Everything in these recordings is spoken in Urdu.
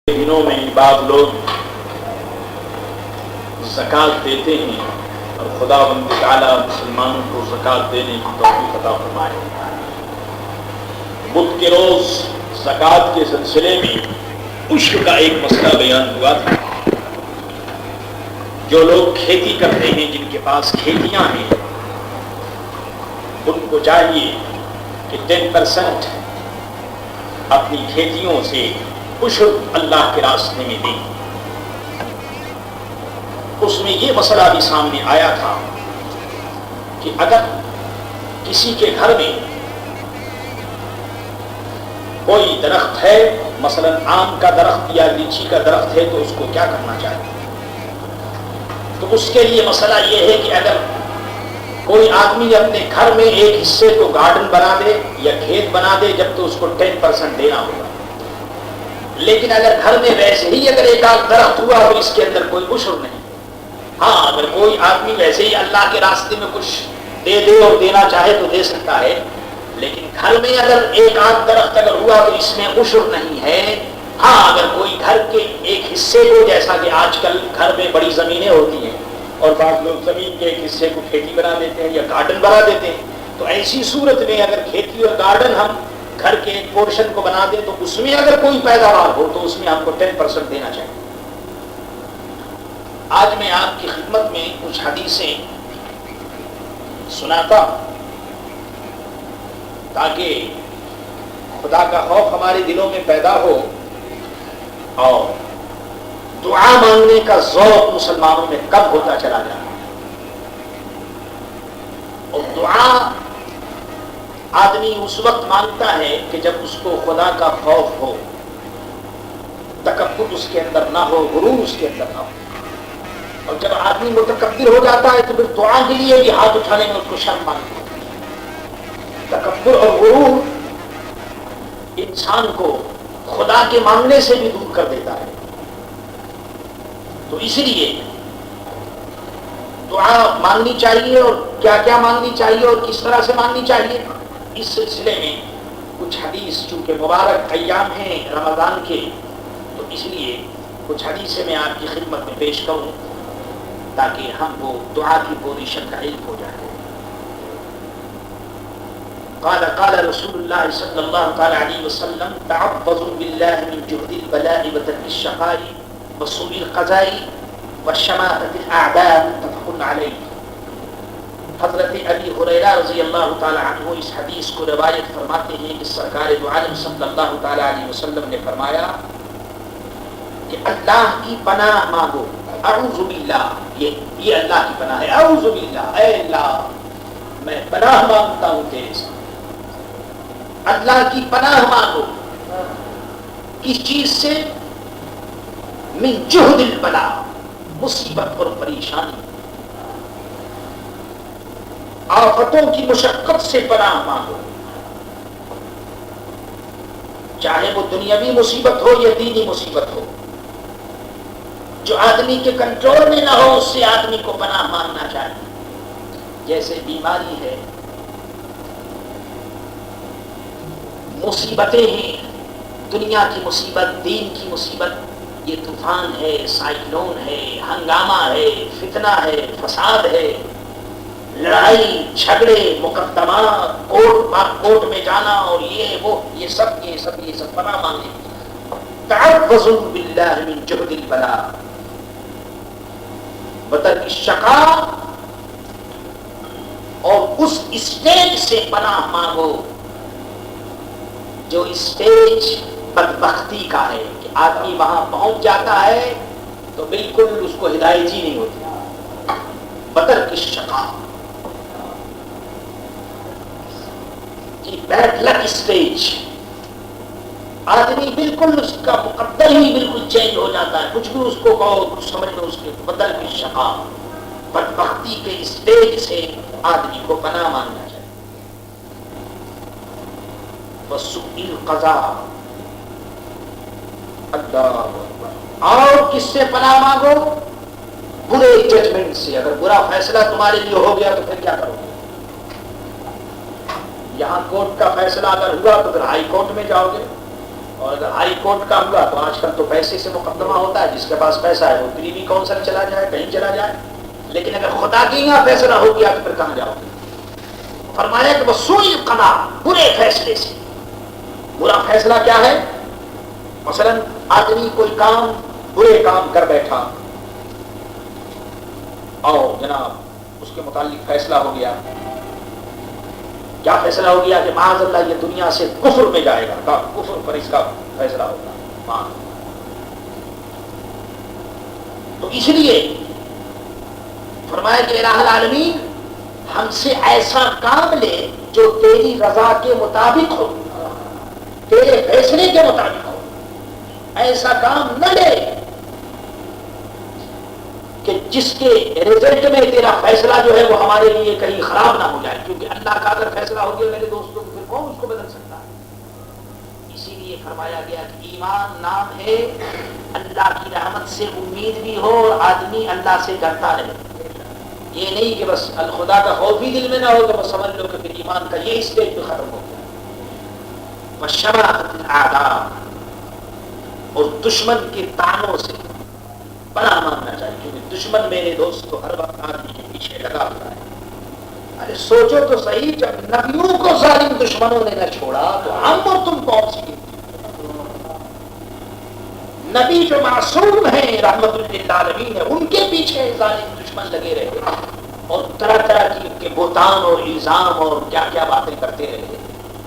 دنوں میں بعض لوگ زکوٰۃ دیتے ہیں اور خدا بند تعالیٰ مسلمانوں کو زکوٰۃ دینے کی توفیق عطا فرمائے۔ بدھ کے روز زکوٰۃ کے سلسلے میں عشر کا ایک مسئلہ بیان ہوا تھا۔ جو لوگ کھیتی کرتے ہیں، جن کے پاس کھیتیاں ہیں، ان کو چاہیے کہ 10% اپنی کھیتیوں سے عشر اللہ کے راستے میں دیں۔ اس میں یہ مسئلہ بھی سامنے آیا تھا کہ اگر کسی کے گھر میں کوئی درخت ہے، مثلا آم کا درخت یا لیچی کا درخت ہے، تو اس کو کیا کرنا چاہیے؟ تو اس کے لیے مسئلہ یہ ہے کہ اگر کوئی آدمی اپنے گھر میں ایک حصے کو گارڈن بنا دے یا کھیت بنا دے، جب تو اس کو 10% دینا ہوگا۔ لیکن اگر گھر میں ویسے ہی اگر ایک آدھ درخت ہوا تو اس کے اندر کوئی عشر نہیں۔ ہاں، اگر کوئی آدمی ویسے ہی اللہ کے راستے میں کچھ دے دے اور دینا چاہے تو دے سکتا ہے، لیکن گھر میں اگر ایک آدھ درخت اگر ہوا تو اس میں عشر نہیں ہے۔ ہاں، اگر کوئی گھر کے ایک حصے کو، جیسا کہ آج کل گھر میں بڑی زمینیں ہوتی ہیں اور بعض لوگ زمین کے ایک حصے کو کھیتی بنا دیتے ہیں یا گارڈن بنا دیتے ہیں، تو ایسی صورت میں اگر کھیتی اور گارڈن ہم گھر کے ایک پورشن کو بنا دیں تو اس میں اگر کوئی پیداوار ہو تو اس میں ہم کو 10% دینا چاہیے۔ آج میں آپ کی خدمت میں کچھ حدیثیں سناتا ہوں تاکہ خدا کا خوف ہمارے دلوں میں پیدا ہو اور دعا مانگنے کا ذوق مسلمانوں میں کم ہوتا چلا جائے۔ اور دعا آدمی اس وقت مانگتا ہے کہ جب اس کو خدا کا خوف ہو، تکبر اس کے اندر نہ ہو، غرور اس کے اندر نہ ہو۔ اور جب آدمی متکبر ہو جاتا ہے تو پھر دعا کے لیے بھی ہاتھ اٹھانے میں اس کو شرم مانگتی ہے۔ تکبر اور غرور انسان کو خدا کے مانگنے سے بھی دور کر دیتا ہے۔ تو اسی لیے دعا مانگنی چاہیے، اور کیا کیا مانگنی چاہیے اور کس طرح سے مانگنی چاہیے، اس سلسلے میں کچھ حدیث، چونکہ مبارک ایام ہیں رمضان کے، تو اس لیے کچھ حدیثیں میں آپ کی خدمت میں پیش کروں تاکہ ہم کو دعا کی پوزیشن کا علم ہو جائے۔ قال رسول اللہ صلی اللہ تعالی علیہ وسلم تعوذوا باللہ من جہد البلاء وترک الشقاء وسوء القضاء وشماتة الاعداء متفق علیہ۔ حضرت ابی ہریرہ رضی اللہ تعالی عنہ اس حدیث کو روایت فرماتے ہیں کہ سرکار دو عالم صلی اللہ تعالی علیہ وسلم نے فرمایا کہ اللہ کی پناہ مانگو، اعوذ باللہ، یہ اللہ کی پناہ ہے، اعوذ باللہ، اے اللہ میں پناہ مانگتا ہوں تیرے سے۔ اللہ کی پناہ مانگو کس چیز سے؟ من جہد البلاء، مصیبت اور پریشانی، آفتوں کی مشقت سے پناہ مانگو، چاہے وہ دنیاوی مصیبت ہو یا دینی مصیبت ہو، جو آدمی کے کنٹرول میں نہ ہو اس سے آدمی کو پناہ مانگنا چاہیے۔ جیسے بیماری ہے، مصیبتیں ہیں، دنیا کی مصیبت، دین کی مصیبت، یہ طوفان ہے، سائیکلون ہے، ہنگامہ ہے، فتنہ ہے، فساد ہے، لڑائی جھگڑے، مقدمات، کورٹ میں جانا اور یہ سب پناہ مانگنے۔ تعوذوا باللہ من جہد البلاء وترک الشقاء، اور اس اسٹیج سے پناہ مانگو جو اسٹیج بدبختی کا ہے، کہ آدمی وہاں پہنچ جاتا ہے تو بالکل اس کو ہدایت ہی نہیں ہوتی۔ وترک الشقاء، بیڈ لک اسٹیج، آدمی بالکل اس کا مقدر ہی بالکل چینج ہو جاتا ہے، کچھ بھی اس کو کہو، کچھ سمجھ لو اس کے بدل کی شقا، بدبختی کے اسٹیج سے آدمی کو پناہ مانگنا چاہیے۔ وسوء القضاء، اللہ اکبر، اور کس سے پناہ مانگو؟ برے ججمنٹ سے۔ اگر برا فیصلہ تمہارے لیے ہو گیا تو پھر کیا کرو گے؟ یہاں کورٹ کا فیصلہ اگر ہوا تو پھر ہائی کورٹ میں جاؤ گے، اور اگر ہائی کورٹ کا ہوا تو آج کل تو پیسے سے مقدمہ ہوتا ہے، جس کے پاس پیسہ ہے وہ پریوی کونسل چلا جائے، کہیں چلا جائے. لیکن اگر خدا کی یہاں فیصلہ ہو گیا تو پھر کہاں جاؤ گے؟ فرمایا کہ وہ سوئی قضا، برے فیصلے سے. برا فیصلہ کیا ہے؟ مثلا آدمی کوئی کام، برے کام کر بیٹھا اور جناب اس کے متعلق فیصلہ ہو گیا. کیا فیصلہ ہو گیا؟ کہ معاذ اللہ یہ دنیا سے کفر میں جائے گا، کفر پر اس کا فیصلہ ہوگا. تو اس لیے فرمایا کہ الہ العالمین ہم سے ایسا کام لے جو تیری رضا کے مطابق ہو، تیرے فیصلے کے مطابق ہو. ایسا کام نہ لے کہ جس کے رزلٹ میں تیرا فیصلہ جو ہے وہ ہمارے لیے کہیں خراب نہ ہو جائے، کیونکہ اللہ کا اگر فیصلہ ہو گیا میرے دوستوں پھر کون اس کو بدل سکتا ہے. اسی لیے فرمایا گیا کہ ایمان نام ہے اللہ کی رحمت سے امید بھی ہو اور آدمی اللہ سے ڈرتا رہے. یہ نہیں کہ بس الخدا کا خوف ہی دل میں نہ ہو تو بس سمجھ لو کہ پھر ایمان کا یہ اسٹیج بھی ختم ہو گیا. وشماتۃ الاعداء، اور دشمن کے طعنوں سے پناہ مانگنا چاہیے، کیونکہ دشمن میرے دوست تو ہر وقت آدمی کے پیچھے لگا ہوتا ہے. ارے سوچو تو صحیح، جب نبیوں کو ظالم دشمنوں نے نہ چھوڑا تو ہم اور تم کون سی؟ نبی جو معصوم ہیں رحمت للعالمین ہے، ان کے پیچھے ظالم دشمن لگے رہے اور طرح طرح کی کے بہتان اور الزام اور کیا کیا باتیں کرتے رہے.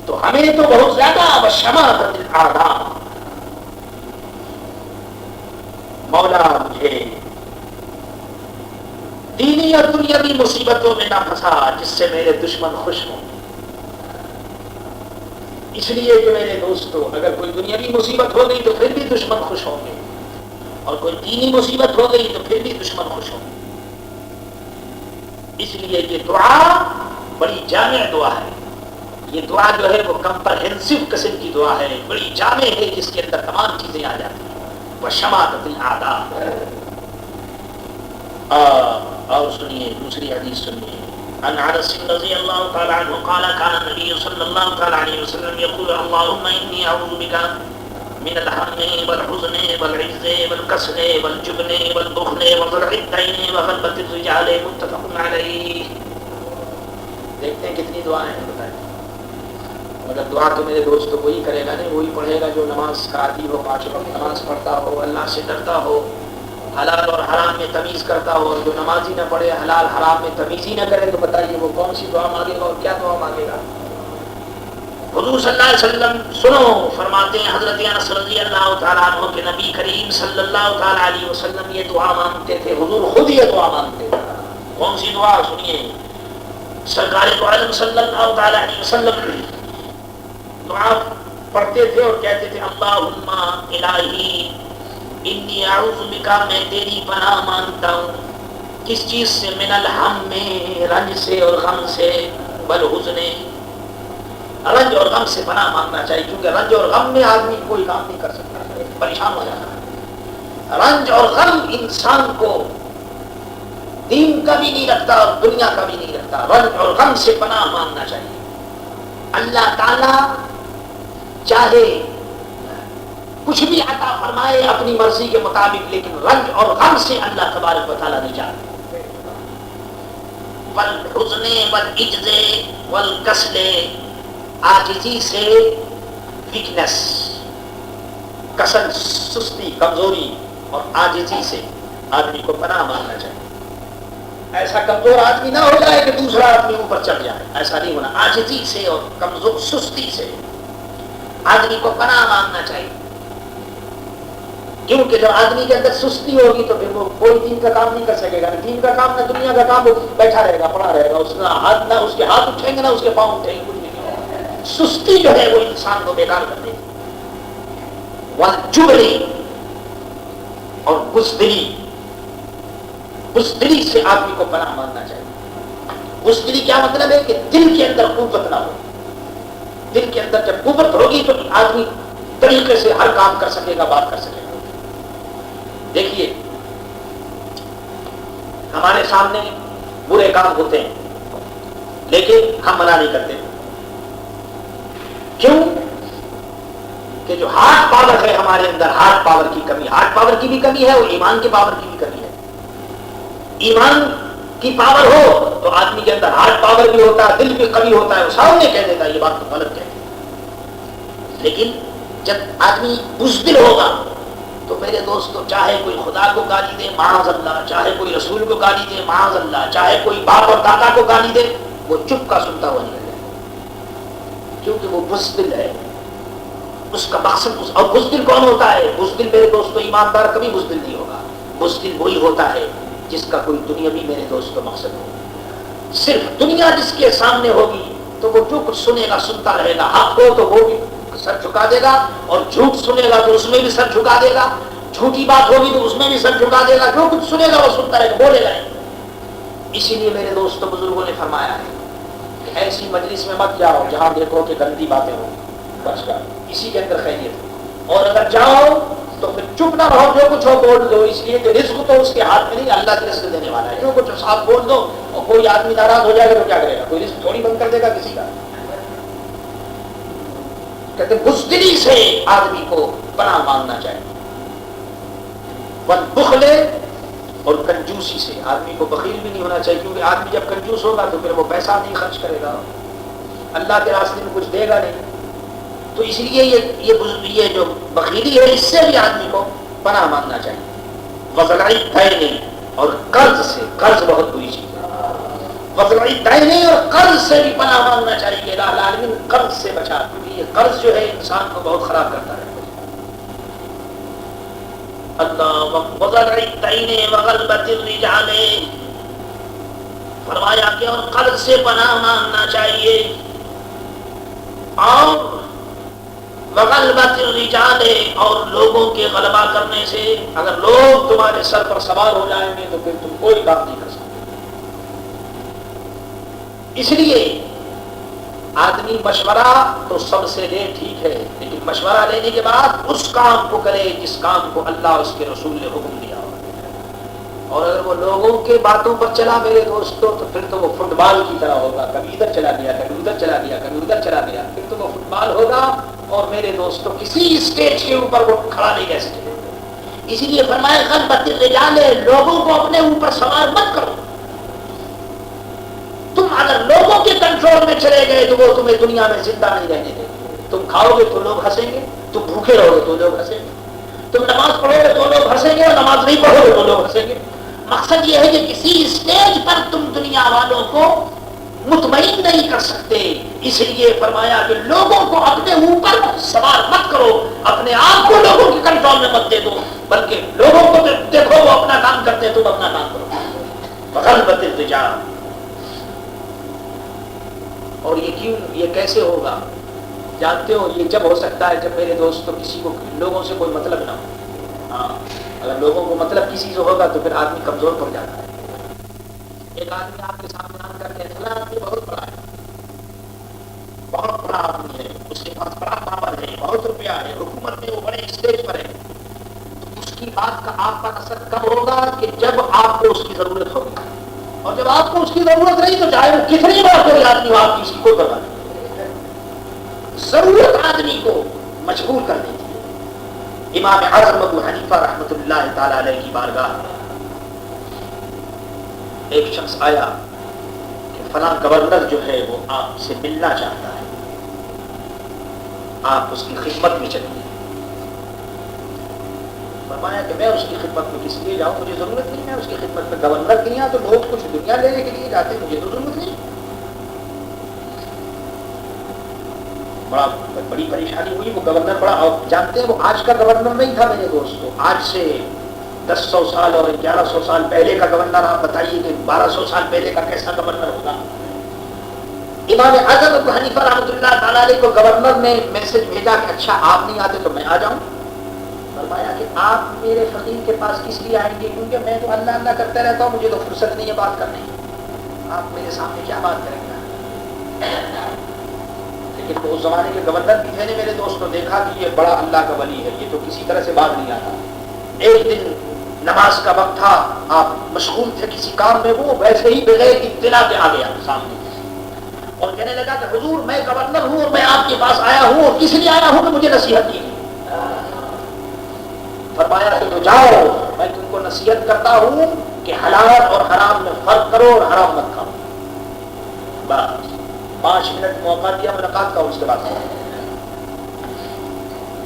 تو ہمیں تو بہت زیادہ وشماتۃ الاعداء. مولا مجھے دینی اور دنیاوی مصیبتوں میں نہ پھنسا جس سے میرے دشمن خوش ہوں. اس لیے کہ میرے دوستو اگر کوئی دنیاوی مصیبت ہو گئی تو پھر بھی دشمن خوش ہوں گے، اور کوئی دینی مصیبت ہو گئی تو پھر بھی دشمن خوش ہوں گے. اس لیے یہ دعا بڑی جامع دعا ہے. یہ دعا جو ہے وہ کمپرہنسو قسم کی دعا ہے، بڑی جامع ہے جس کے اندر تمام چیزیں آ جاتی ہیں. وشماتۃ الاعداء. اور سنیے دوسری حدیث سنیے. عن انس رضی اللہ تعالی عنہ قال كان النبي صلی اللہ تعالی علیہ وسلم يقول اللهم اني اعوذ بك من الهم والحزن والعجز والكسل والجبن والبخل وضلع الدين وغلبة الرجال. متفق علیہ. دیکھتے ہیں کتنی دعائیں ہیں، بتائیں. مگر دعا تو میرے دوست وہی کرے گا نہیں، وہی پڑھے گا جو نماز کا عادی ہو، 5 وقت نماز پڑھتا ہو، اللہ سے ڈرتا ہو، حلال اور حرام میں تمیز کرتا ہو. اور جو نماز ہی نہ پڑھے، حلال حرام میں تمیز ہی نہ کرے تو بتائیے وہ کون سی دعا مانگے گا اور کیا دعا مانگے گا؟ حضور صلی اللہ علیہ وسلم سنو فرماتے ہیں حضرت انس رضی اللہ تعالیٰ عنہ کہ نبی کریم صلی اللہ تعالیٰ علیہ وسلم یہ دعا مانگتے تھے. حضور خود یہ دعا مانگتے تھے. کون سی دعا؟ سنیے. سرکار دو عالم صلی اللہ تعالیٰ علیہ وسلم دعا پڑھتے تھے اور کہتے تھے اللہم الہی انی اعوذ بکا، میں تیری پناہ مانگتا ہوں. کس چیز سے؟ من الہم، میں رنج سے اور غم سے، والحزن، رنج اور غم سے پناہ مانگنا چاہیے، کیونکہ رنج اور غم میں آدمی کوئی کام نہیں کر سکتا، پریشان ہو جاتا ہے. رنج اور غم انسان کو دین کا بھی نہیں رکھتا اور دنیا کا بھی نہیں رکھتا. رنج اور غم سے پناہ مانگنا چاہیے. اللہ تعالی چاہے کچھ بھی عطا فرمائے اپنی مرضی کے مطابق، لیکن رنج اور غم سے اللہ تبارک و تعالیٰ نہیں چاہتے. والحزن والعجز والکسل، عاجزی سے، ویکنس، کسل سستی کمزوری، اور عاجزی سے آدمی کو پناہ مانگنا چاہیے. ایسا کمزور آدمی نہ ہو جائے کہ دوسرا آدمی اوپر چڑھ جائے، ایسا نہیں ہونا. عاجزی سے اور کمزور سستی سے آدمی کو پناہ مانگنا چاہیے. کیونکہ جب آدمی کے اندر سستی ہوگی تو پھر وہ کوئی دین کا کام نہیں کر سکے گا، نہ دین کا کام نہ دنیا کا کام. وہ بیٹھا رہے گا، پڑا رہے گا، اس نہ اس کے ہاتھ اٹھیں گے نہ اس کے پاؤں اٹھیں گے، کچھ نہیں ہوگا. سستی جو ہے وہ انسان کو بیکار کر دے گی. والجبن، اور بزدلی، بزدلی سے آدمی کو پناہ مانگنا چاہیے. بزدلی کیا مطلب ہے؟ کہ دل کے اندر قوت نہ ہو. دل کے اندر جب قوت ہوگی تو آدمی طریقے سے ہر کام کر سکے گا، بات کر سکے گا. دیکھیے ہمارے سامنے برے کام ہوتے ہیں لیکن ہم منع نہیں کرتے. کیوں؟ کہ جو ہارڈ پاور ہے ہمارے اندر، ہارڈ پاور کی کمی، ہارڈ پاور کی بھی کمی ہے اور ایمان کے پاور کی بھی کمی ہے. ایمان کی پاور ہو تو آدمی کے اندر ہارڈ پاور بھی ہوتا ہے، دل بھی قوی ہوتا ہے، وہ سامنے کہہ دیتا ہے یہ بات تو غلط کہتے ہیں. لیکن جب آدمی بزدل ہوگا تو میرے دوستو، چاہے کوئی خدا کو گالی دے معاذ اللہ، چاہے کوئی رسول کو گالی دے معاذ اللہ، چاہے کوئی باپ اور دادا کو گالی دے، وہ چپ کا سنتا ہوا نکل جائے، کیونکہ وہ بزدل ہے. اس کا مقصد اور بزدل کون ہوتا ہے؟ بزدل میرے دوستو ایماندار کبھی بزدل نہیں ہوگا. بزدل وہی ہوتا ہے جس کا کوئی دنیاوی میرے دوستو مقصد ہو. صرف دنیا جس کے سامنے ہوگی تو وہ جو کچھ سنے گا سنتا رہے گا. حق ہو تو وہ بھی سر جھکا دے گا، اور جھوٹ سنے گا تو اس میں بھی سر جھکا دے گا. جھوٹی بات ہوگی تو اس میں بھی سر جھکا دے گا. جو کچھ سنے گا وہ سنتا رہے گا، بولے گا. اسی لیے میرے دوستو بزرگوں نے فرمایا ہے کہ ایسی مجلس میں مت جاؤ جہاں دیکھو کہ گندی باتیں ہوں، بچ کر اسی کے اندر خیریت. اور اگر جاؤ تو پھر چپ نہ رہو، جو کچھ ہو بول دو، اس لیے کہ رزق تو اس کے ہاتھ میں نہیں، اللہ کے رزق دینے والا ہے. جو کچھ صاف بول دو، اور کوئی آدمی ناراض ہو جائے گا تو کیا کرے گا؟ کوئی رزق تھوڑی بند کر دے گا کسی کا. کہتے بزدلی سے آدمی کو پناہ مانگنا چاہیے. بخل اور کنجوسی سے آدمی کو بخیل بھی نہیں ہونا چاہیے، کیونکہ آدمی جب کنجوس ہوگا تو پھر وہ پیسہ نہیں خرچ کرے گا، اللہ کے راستے میں کچھ دے گا نہیں. تو اس لیے یہ جو بخیلی ہے اس سے بھی آدمی کو پناہ مانگنا چاہیے. وضلع الدین اور قرض سے، قرض بہت بری چیز ہے. وضلع الدین اور قرض سے بھی پناہ مانگنا چاہیے کہ الہ العالمین قرض سے بچا، کیونکہ یہ قرض جو ہے انسان کو بہت خراب کرتا ہے. اللہ وضلع الدین وغلبۃ الرجال، فرمایا کہ اور قرض سے پناہ مانگنا چاہیے، اور وغلبۃ الرجال اور لوگوں کے غلبہ کرنے سے. اگر لوگ تمہارے سر پر سوار ہو جائیں گے تو پھر تم کوئی کام نہیں کر سکتے. اس لیے آدمی مشورہ تو سب سے لے ٹھیک ہے، لیکن مشورہ لینے کے بعد اس کام کو کرے جس کام کو اللہ اس کے رسول نے حکم دیا. اور اگر وہ لوگوں کے باتوں پر چلا میرے دوستوں تو پھر تو وہ فٹ بال کی طرح ہوگا، کبھی ادھر چلا دیا، کبھی ادھر چلا دیا، کبھی ادھر چلا دیا، پھر تو وہ فٹ بال ہوگا. اور میرے دوستوں کسی اسٹیج کے اوپر وہ کھڑا نہیں رہ سکے. اسی لیے فرمایا غلبۃ الرجال، لوگوں کو اپنے اوپر سوار مت کرو. تم اگر لوگوں کے کنٹرول میں چلے گئے تو وہ تمہیں دنیا میں زندہ نہیں رہنے دیں گے. تم کھاؤ گے تو لوگ ہنسیں گے، تم بھوکے رہو گے تو لوگ ہنسیں گے، تم نماز پڑھو گے تو لوگ ہنسیں گے، اور نماز نہیں پڑھو گے تو لوگ ہنسیں گے. مقصد یہ ہے کہ کسی اسٹیج پر تم دنیا والوں کو مطمئن نہیں کر سکتے. اس لیے فرمایا کہ لوگوں کو اپنے اوپر سوار مت کرو، اپنے آپ کو لوگوں کے کنٹرول میں مت دے دو، بلکہ لوگوں کو دیکھو وہ اپنا کام کرتے ہیں، تم اپنا کام کرو. غلبۃ الرجال. اور یہ کیوں، یہ کیسے ہوگا جانتے ہو؟ یہ جب ہو سکتا ہے جب میرے دوستوں کسی کو لوگوں سے کوئی مطلب نہ ہو. ہاں، اگر لوگوں کو مطلب کسی سے ہوگا تو پھر آدمی کمزور پڑ جاتا ہے. ایک آدمی آپ کے سامنے آ کر کے فلاں آدمی بہت بڑا ہے، بہت بڑا آدمی ہے، اس کے پاس بڑا پاور ہے، بہت روپیہ ہے، حکومت میں وہ بڑے اسٹیج پر ہے، تو اس کی بات کا آپ پر اثر کب ہوگا؟ کہ جب آپ کو اس کی ضرورت ہوگی. اور جب آپ کو اس کی ضرورت نہیں تو چاہے وہ کتنی بار کوئی آدمی ہو، آپ کی اس کی کوئی پرواہ نہیں. ضرورت آدمی کو مجبور کر دیتی ہے. امام اعظم ابو حنیفہ رحمۃ اللہ تعالی علیہ کی بارگاہ ایک شخص آیا کہ فلاں گورنر جو ہے وہ آپ سے ملنا چاہتا ہے، آپ اس کی خدمت میں چلیے. فرمایا کہ میں اس کی خدمت میں کس لیے جاؤں، مجھے ضرورت نہیں. میں اس کی خدمت میں گورنر کے یہاں تو لوگ کچھ دنیا لینے کے لیے جاتے ہیں، مجھے تو ضرورت نہیں. بڑی پریشانی ہوئی. وہ گورنر بڑا، اور جانتے ہیں وہ آج کا گورنر نہیں تھا میرے دوستوں، آج سے 1000 سال اور 1100 سال پہلے کا گورنر. آپ بتائیے کہ 1200 سال پہلے کا کیسا گورنر ہوگا. امام اعظم ابو حنیفہ رحمۃ اللہ تعالی علیہ کو گورنر نے میسج بھیجا کہ اچھا آپ نہیں آتے تو میں آ جاؤں. فرمایا کہ آپ میرے فقیر کے پاس کس لیے آئیں گے؟ کیونکہ میں تو اللہ اللہ کرتا رہتا ہوں، مجھے تو فرصت نہیں ہے بات کرنے کی. آپ میرے سامنے کیا بات کریں گے؟ لیکن تو اس زمانے کے گورنر بھی تھے نے میرے دوستوں دیکھا کہ یہ بڑا اللہ کا ولی ہے، یہ تو کسی طرح سے باز نہیں آتا. ایک دن نماز کا وقت تھا، آپ مشغول تھے کسی کام میں، وہ ویسے ہی بغیر اطلاع کے آ گیا سامنے اور کہنے لگا کہ حضور میں گورنر ہوں اور میں آپ کے پاس آیا ہوں، اور کس لیے آیا ہوں کہ مجھے نصیحت کی. فرمایا کہ تو جاؤ میں تم کو نصیحت کرتا ہوں کہ حلال اور حرام میں فرق کرو اور حرام مت کھاؤ. بس 5 منٹ موقع دیا ملاقات کا, اس کے بعد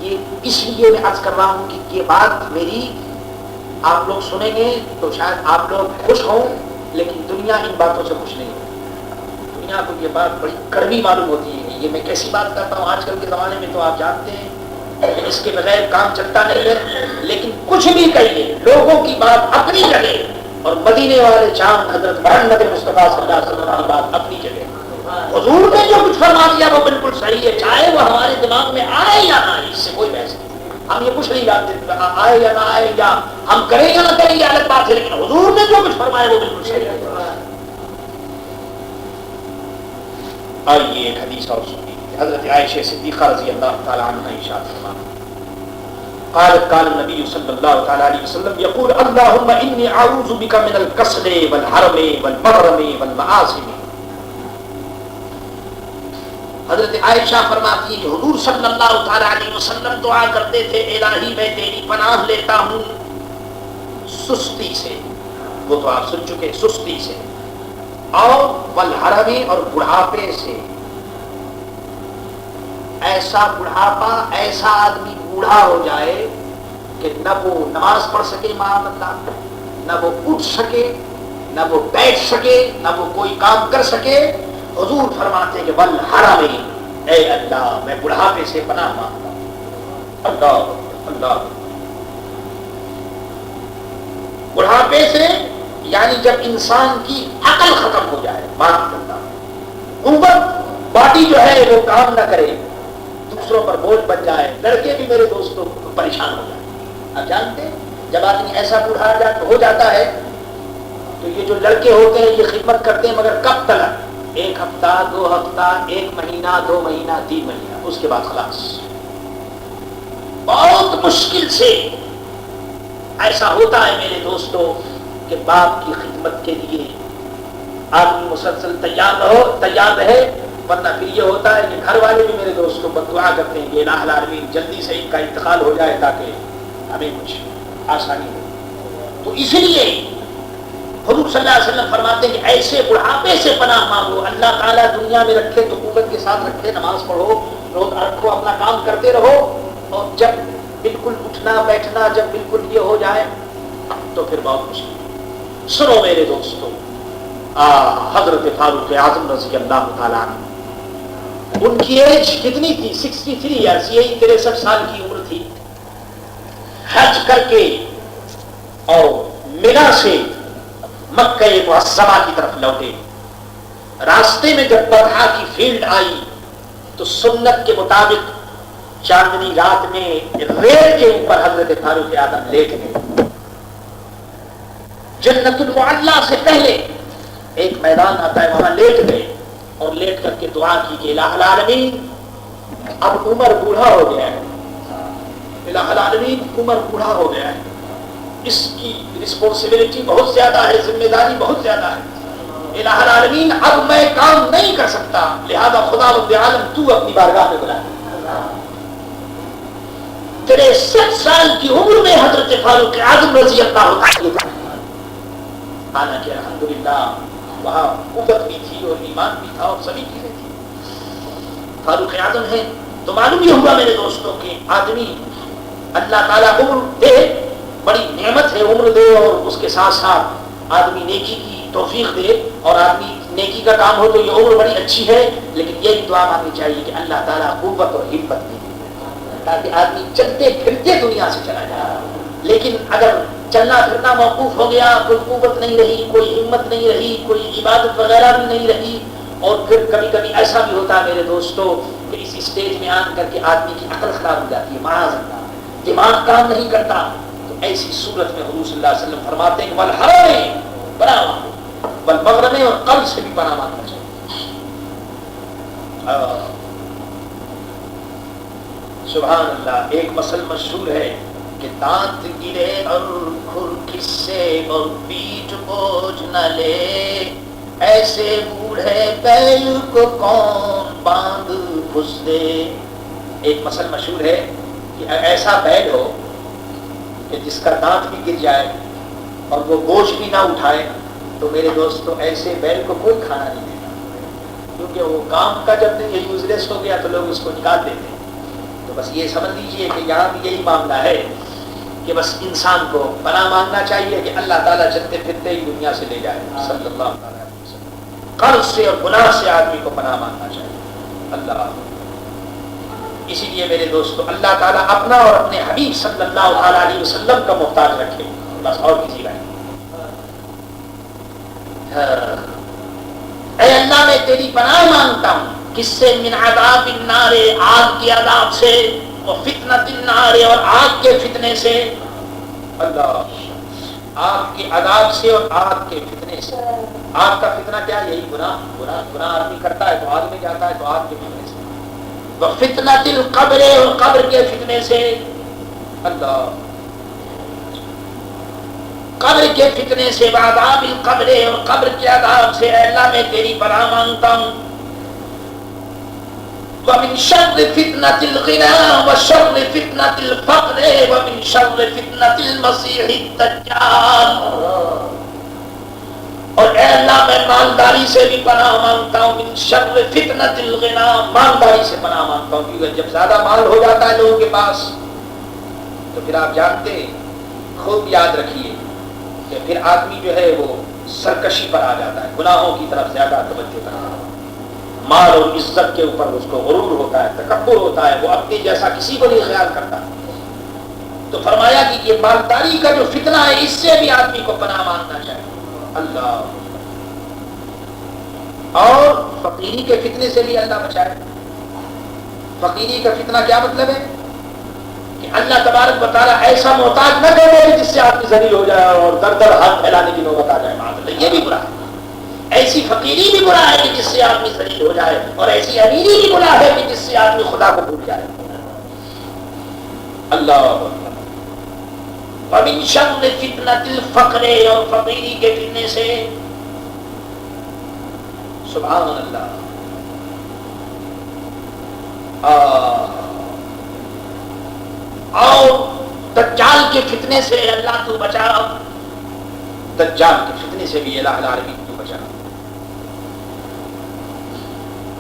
یہ اس لیے میں عرض کر رہا ہوں کہ یہ بات میری آپ لوگ سنیں گے تو شاید آپ لوگ خوش ہوں, لیکن دنیا ان باتوں سے خوش نہیں ہوتی. دنیا کو یہ بات بڑی کڑوی معلوم ہوتی ہے. یہ میں کیسی بات کرتا ہوں, آج کل کے زمانے میں تو آپ جانتے ہیں کہ اس کے بغیر کام چلتا نہیں ہے. لیکن کچھ بھی کہیے, لوگوں کی بات اپنی جگہ اور مدینے والے چاند حضرت محمد مصطفیٰ صلی اللہ علیہ وسلم کی بات اپنی جگہ. حضور نے جو کچھ فرما دیا وہ بالکل صحیح ہے, چاہے وہ ہمارے دماغ میں آئے یا نہ آئے, اس سے کوئی بحث نہیں. ہم یہ کچھ نہیں جانتے آئے یا نہ آئے, یا ہم کریں یا نہ کریں, یہ الگ بات ہے, لیکن حضور نے جو کچھ فرمایا وہ بالکل صحیح ہے. آئیے ایک حدیث اور سنیے. حضرت عائشہ صدیقہ رضی اللہ تعالی عنہا ارشاد فرماتی قالت كان النبي صلى الله تعالى عليه وسلم يقول اللهم اني اعوذ بك من الكسل والحرم والمغرم والمعاصم. حضرت عائشہ فرماتی ہے کہ حضور صلی اللہ تعالی علیہ وسلم دعا کرتے تھے الہی میں تیری پناہ لیتا ہوں سستی سے, وہ تو آپ سن چکے, سستی سے, اور والحرم اور بڑھاپے سے. ایسا بڑھاپا, ایسا آدمی بوڑھا ہو جائے کہ نہ وہ نماز پڑھ سکے معاذ اللہ, نہ وہ اٹھ سکے, نہ وہ بیٹھ سکے, نہ وہ کوئی کام کر سکے. حضور فرماتے ہیں کہ والحرم, اے اللہ میں بڑھاپے سے پناہ مانگتا ہوں. اللہ اللہ, بڑھاپے سے یعنی جب انسان کی عقل ختم ہو جائے, بات کرتا قوت باڈی جو ہے وہ کام نہ کرے, دوسروں پر بوجھ بن جائے. لڑکے بھی میرے دوستوں پریشان ہو جائے. آپ جانتے ہیں جب آدمی ایسا بوڑھا ہو جاتا ہے تو یہ جو لڑکے ہوتے ہیں یہ خدمت کرتے ہیں, مگر کب تک؟ 1 ہفتہ 2 ہفتہ, 1 مہینہ 2 مہینہ 3 مہینہ, اس کے بعد خلاص. بہت مشکل سے ایسا ہوتا ہے میرے دوستوں کہ باپ کی خدمت کے لیے آدمی مسلسل تیار رہے, ورنہ پھر یہ ہوتا ہے کہ گھر والے بھی میرے دوستوں بددعا کرتے ہیں کہ الہ العالمین جلدی سے ان کا انتقال ہو جائے تاکہ ہمیں کچھ آسانی ہو. تو اس لیے حضور صلی اللہ علیہ وسلم فرماتے ہیں کہ ایسے بڑھاپے سے پناہ مانگو. اللہ تعالیٰ دنیا میں رکھے تو قوت کے ساتھ رکھے, نماز پڑھو, روز رکھو, اپنا کام کرتے رہو, اور جب بالکل اٹھنا بیٹھنا جب بالکل یہ ہو جائے تو پھر بہت مشکل. سنو میرے دوستوں, حضرت فاروق اعظم رضی اللہ تعالیٰ عنہ, ان کی ایج کتنی تھی؟ 63 ایئرس, یہی 63 سال کی عمر تھی. حج کر کے اور منا سے مکہ معظمہ کی طرف لوٹے. راستے میں جب بطحا کی فیلڈ آئی تو سنت کے مطابق چاندنی رات میں ریل کے اوپر حضرت فاروق اعظم لیٹ گئے. جنت المعلا سے پہلے ایک میدان آتا ہے, وہاں لیٹ گئے اور لیٹ کر کے دعا کی کہ الہ العالمین اب عمر بوڑھا ہو گیا ہے, الہ العالمین عمر بوڑھا ہو گیا ہے, اس کی رسپانسبلٹی بہت زیادہ ہے, ذمہ داری بہت زیادہ ہے. الہ العالمین اب میں کام نہیں کر سکتا, لہذا خدا رب عالم تو اپنی بارگاہ میں بلا. 63 سال کی عمر میں حضرت فاروق اعظم رضی اللہ عنہ, حالانکہ الحمدللہ وہاں قوت بھی تھی اور ایمان بھی تھا اور سبھی چیزیں تھی, فاروق اعظم ہے. تو معلوم یہ ہوا میرے دوستوں کہ آدمی اللہ تعالیٰ عمر دے, بڑی نعمت ہے عمر دے, اور اس کے ساتھ ساتھ آدمی نیکی کی توفیق دے, اور آدمی نیکی کا کام ہو تو یہ عمر بڑی اچھی ہے. لیکن یہ دعا مانگنی چاہیے کہ اللہ تعالیٰ قوت اور ہمت دے تاکہ آدمی چلتے پھرتے دنیا سے چلا جائے. لیکن اگر چلنا پھرنا موقوف ہو گیا, کوئی قوت نہیں رہی, کوئی ہمت نہیں رہی, کوئی عبادت وغیرہ بھی نہیں رہی, اور پھر کبھی کبھی ایسا بھی ہوتا ہے میرے دوستوں کہ اس اسٹیج میں آن کر کے آدمی کی عقل خراب ہو جاتی ہے, معاذ اللہ, دماغ کام نہیں کرتا. تو ایسی صورت میں حضور صلی اللہ علیہ وسلم فرماتے ہیں کہ والحرم پناہ مانگو, والمغرم, اور قلب سے بھی پناہ مانگنا چاہیے. سبحان اللہ. ایک مسل مشہور ہے کہ دانت گرے اور کھر کسے اور پیٹ بوجھ نہ لے, ایسے بوڑھے بیل کو کون باندھ گھس دے. ایک مسل مشہور ہے کہ ایسا بیل ہو کہ جس کا دانت بھی گر جائے اور وہ بوجھ بھی نہ اٹھائے تو میرے دوستو ایسے بیل کو کوئی کھانا نہیں دیتا، کیونکہ وہ کام کا جب یہ یوزلیس ہو گیا تو لوگ اس کو نکال دیتے ہیں۔ تو بس یہ سمجھ لیجئے کہ یہاں بھی یہی معاملہ ہے کہ بس انسان کو پناہ مانگنا چاہیے کہ اللہ تعالیٰ چلتے پھرتے ہی دنیا سے لے جائے صلی اللہ علیہ وسلم۔ قرض سے اور گناہ سے آدمی کو پناہ مانگنا چاہیے اللہ۔ اسی لیے میرے دوستو اللہ تعالیٰ اپنا اور اپنے حبیب صلی اللہ علیہ وسلم کا محتاج رکھے، بس اور کسی کا نہیں۔ اے اللہ میں تیری پناہ مانگتا ہوں، کس سے؟ من عذاب النار، آگ کے عذاب سے، اور فتنۃ النار، اور آگ کے فتنے سے۔ اللہ، آگ کے عذاب سے اور آگ کے فتنے سے۔ آگ کا فتنہ کیا؟ یہی گناہ آدمی کرتا ہے تو آگ میں جاتا ہے، تو آگ کے فتنے سے۔ وفتنۃ القبر، اور قبر کے فتنے سے۔ اللہ، قبر کے فتنے سے، وعذاب القبر، اور قبر کے عذاب سے۔ اے اللہ میں تیری پناہ مانگتا ہوں۔ ومن شر فتنة الغنى وشر فتنة الفقر ومن شر فتنة المسيح الدجال۔ اور اے اللہ میں مالداری سے بھی پناہ مانگتا ہوں، من شر فتنة الغنى، مالداری سے پناہ مانگتا ہوں، کیونکہ جب زیادہ مال ہو جاتا ہے لوگوں کے پاس تو پھر آپ جانتے ہیں، خوب یاد رکھیے کہ پھر آدمی جو ہے وہ سرکشی پر آ جاتا ہے، گناہوں کی طرف زیادہ توجہ کرتا ہے، مال اور عزت کے اوپر اس کو غرور ہوتا ہے، تکبر ہوتا ہے، وہ اپنی جیسا کسی کو نہیں خیال کرتا۔ تو فرمایا کہ یہ مالداری کا جو فتنہ ہے اس سے بھی آدمی کو پناہ مانگنا چاہیے اللہ، اور فقیری کے فتنے سے بھی اللہ بچائے۔ فقیری کا فتنہ کیا مطلب ہے؟ کہ اللہ تبارک و تعالیٰ ایسا محتاج نہ کر دے جس سے آدمی ذلیل ہو جائے اور در در ہاتھ پھیلانے کی نوبت آ جائے، معاذ اللہ، یہ بھی برا ہے۔ ایسی فقیری بھی برا ہے کہ جس سے آدمی ذلیل ہو جائے، اور ایسی امیری بھی برا ہے کہ جس سے آدمی خدا کو بھول جائے اللہ۔ ومن شر فتنة الفقر، اور فقیری کے فتنے سے۔ سبحان اللہ۔ اور دجال کے فتنے سے اللہ تو بچا، دجال کے فتنے سے بھی الہ العالمین تو بچا۔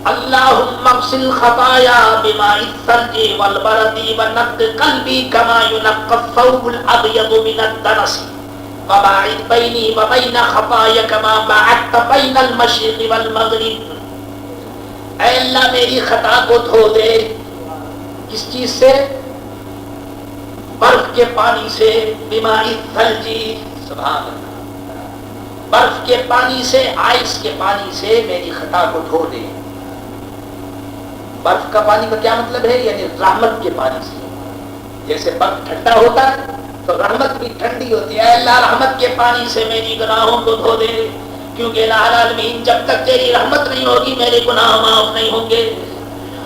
اللہم اغسل خطایا بماء الثلج والبرد ونق قلبی کما ینقی الثوب الابیض من الدنس وباعد بینی وبین خطایا کما باعدت بین المشرق والمغرب۔ اے اللہ میری خطا کو دھو دے، کس چیز سے؟ برف کے پانی سے، بماء الثلج، سبحان اللہ، برف کے پانی سے، آئس کے پانی سے میری خطا کو دھو دے۔ برف کا پانی کا کیا مطلب ہے؟ یعنی رحمت کے پانی سے، جیسے برف ٹھنڈا ہوتا ہے تو رحمت بھی ٹھنڈی ہوتی ہے۔ اللہ رحمت کے پانی سے میری گناہوں کو دھو دے، کیونکہ الہ العالمین جب تک تیری رحمت نہیں ہوگی میرے گناہ معاف نہیں ہوں گے۔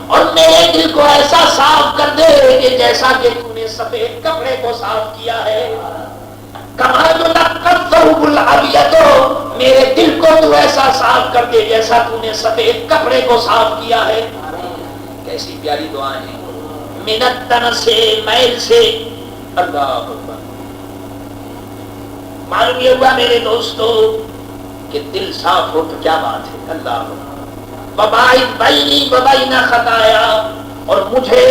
اور میرے دل کو ایسا صاف کر دے کہ جیسا کہ تو نے سفید کپڑے کو صاف کیا ہے، کما ینقی الثوب الابیض، میرے دل کو تو ایسا صاف کر دے جیسا تو نے سفید کپڑے کو صاف کیا ہے۔ کیسی پیاری دعائیں ہیں۔ من الدنس، سے میل سے، اللہ اکبر۔ معلوم یہ ہوا میرے دوستو کہ دل صاف ہو تو کیا بات ہے اللہ اکبر۔ وباعد بینی وبین خطایا، اور مجھے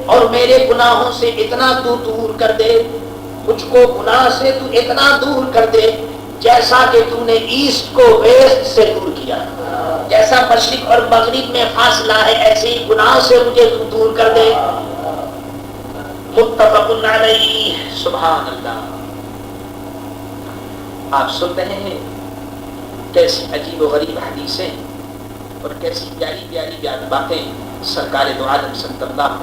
اور میرے گناہوں سے اتنا تو دور کر دے، مجھ کو گناہ سے تو اتنا دور کر دے جیسا کہ تو نے ایسٹ کو ویسٹ سے دور کیا، جیسا مشرق اور مغرب میں فاصلہ ہے ایسے ہی گناہ سے مجھے تو دور کر دے۔ متفق علیہ، سبحان اللہ۔ آپ سن رہے ہیں کیسی عجیب و غریب حدیثیں اور کیسی پیاری پیاری باتیں سرکار دو عالم صلی اللہ